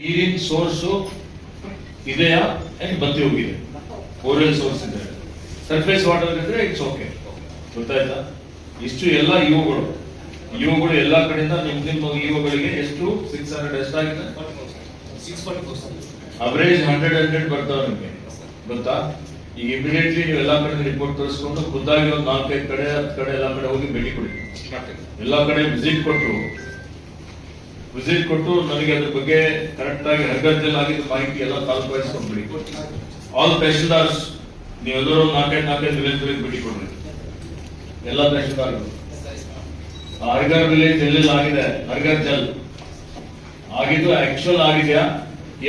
ನೀರಿನ ಸೋರ್ಸು ಇದೆಯಾ ಅಂಡ್ ಬತ್ತಿ ಹೋಗಿದೆ, ಬೋರ್ವೆಲ್ ಸೋರ್ಸ್ ಇದೆ, ಸರ್ಫೇಸ್ ವಾಟರ್ ಇದ್ರೆ ಇಟ್ಸ್ ಓಕೆ. ಗೊತ್ತಾಯ್ತಾ? ಇಷ್ಟು ಎಲ್ಲ ಇವುಗಳು ಎಲ್ಲಾ ಕಡೆಯಿಂದ ನಿಮ್ಮ ಇವುಗಳಿಗೆ ಎಷ್ಟು 600 ಎಷ್ಟಾಗಿದೆ, ಅವರೇಜ್ 100 ಬರ್ತಾವ ನಿಮ್ಗೆ. ಗೊತ್ತಾ? ಈಗ ಇಮಿಡಿಯೇಟ್ಲಿ ನೀವು ಎಲ್ಲಾ ಕಡೆ ರಿಪೋರ್ಟ್ ತರಿಸ್ಕೊಂಡು ಖುದ್ದಾಗಿ ಒಂದು 4-5 ಕಡೆ 10 ಕಡೆ ಎಲ್ಲಾ ಕಡೆ ಹೋಗಿ ಭೇಟಿ ಕೊಡಿ. ಎಲ್ಲಾ ಕಡೆ ವಿಸಿಟ್ ಕೊಟ್ಟು ನನಗೆ ಅದ್ರ ಬಗ್ಗೆ ಕರೆಕ್ಟ್ ಆಗಿ ಹರ್ಗರ್ಜಲ್ ಆಗಿದ್ದ ಮಾಹಿತಿ ಎಲ್ಲ ಕಾಲ್ಪಾಯಿಸ್ಕೊಂಡ್ಬಿಡಿ. ಆಲ್ ತಹಶೀಲ್ದಾರ್ಸ್ ನೀವೆಲ್ಲರೂ 4-5 ವಿಲೇಜ್ ಭೇಟಿ ಕೊಡ್ರಿ. ಎಲ್ಲ ತಹಶೀಲ್ದಾರ್ಗಳು ಹರ್ಗರ್ ವಿಲೇಜ್ ಎಲ್ಲೆಲ್ಲ ಆಗಿದೆ, ಹರ್ಗರ್ ಜಲ್ ಆಗಿದ್ದು ಆಕ್ಚುಯಲ್ ಆಗಿದೆಯಾ,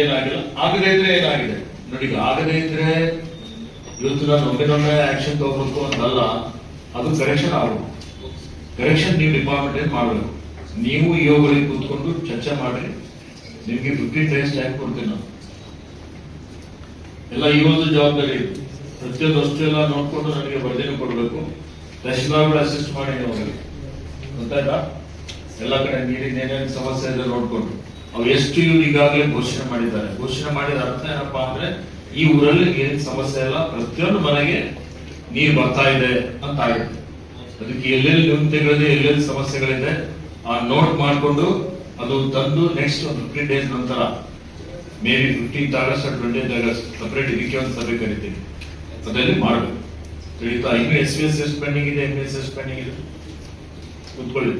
ಏನಾಗಿಲ್ಲ, ಆಗದೇ ಇದ್ರೆ ಏನಾಗಿದೆ ನೋಡಿ. ಆಗದೇ ಇದ್ರೆ ಇವತ್ತು ನಾನು ಒಮ್ಮೆ ಆಕ್ಷನ್ ತಗೋಬೇಕು ಅಂತಲ್ಲ, ಅದು ಕರೆಕ್ಷನ್ ಆಗಬೇಕು. ಕರೆಕ್ಷನ್ ನೀವು ಡಿಪಾರ್ಟ್ಮೆಂಟ್ ಮಾಡಬೇಕು. ನೀವು ಇವುಗಳಿಗೆ ಕೂತ್ಕೊಂಡು ಚರ್ಚೆ ಮಾಡಿ, ನಿಮ್ಗೆ 15 days ಟೈಮ್ ಕೊಡ್ತೀನಿ ನಾನು. ಎಲ್ಲ ಇವತ್ತು ಜವಾಬ್ದಾರಿ ಇದೆ. ಪ್ರತಿಯೊಂದು ವಸ್ತು ಎಲ್ಲ ನೋಡ್ಕೊಂಡು ನನಗೆ ವರದಿನೂ ಕೊಡಬೇಕು. ತಹಶೀಲ್ದಾರ್ಗಳು ಅಸಿಸ್ಟ್ ಮಾಡಿ ನೀವು. ಗೊತ್ತಾಯ್ತಾ? ಎಲ್ಲ ಕಡೆ ನೀರಿನ ಏನೇನು ಸಮಸ್ಯೆ ಇದೆ ನೋಡ್ಕೊಂಡು ಅವು ಎಷ್ಟು ಇವ್ರು ಈಗಾಗಲೇ ಘೋಷಣೆ ಮಾಡಿದ್ದಾರೆ. ಘೋಷಣೆ ಮಾಡಿದ ಅರ್ಥ ಏನಪ್ಪಾ ಅಂದ್ರೆ ಈ ಊರಲ್ಲಿ ನೀರಿನ ಸಮಸ್ಯೆ ಎಲ್ಲ ಪ್ರತಿಯೊಂದು ಮನೆಗೆ ನೀರು ಬರ್ತಾ ಇದೆ ಅಂತ ಆಗಿದೆ. ಅದಕ್ಕೆ ಎಲ್ಲೆಲ್ಲಿ ನ್ಯೂನತೆಗಳಿದೆ, ಎಲ್ಲೆಲ್ಲಿ ಸಮಸ್ಯೆಗಳಿದೆ ಆ ನೋಟ್ ಮಾಡಿಕೊಂಡು ಅದು ತಂದು ನೆಕ್ಸ್ಟ್ ಒಂದು 15 days ನಂತರ may be 15th August 20th August separate ಇದಕ್ಕೆ ಒಂದು ಸಭೆ ಕರಿತೀನಿ. ಅದರಲ್ಲಿ ಮಾಡಬೇಕು. ತಿಳಿತಾ? ಇನ್ನು SVS ಪೆಂಡಿಂಗ್ ಇದೆ, MSS ಪೆಂಡಿಂಗ್ ಇದೆ, ಕೂತ್ಕೊಳ್ಳಿ.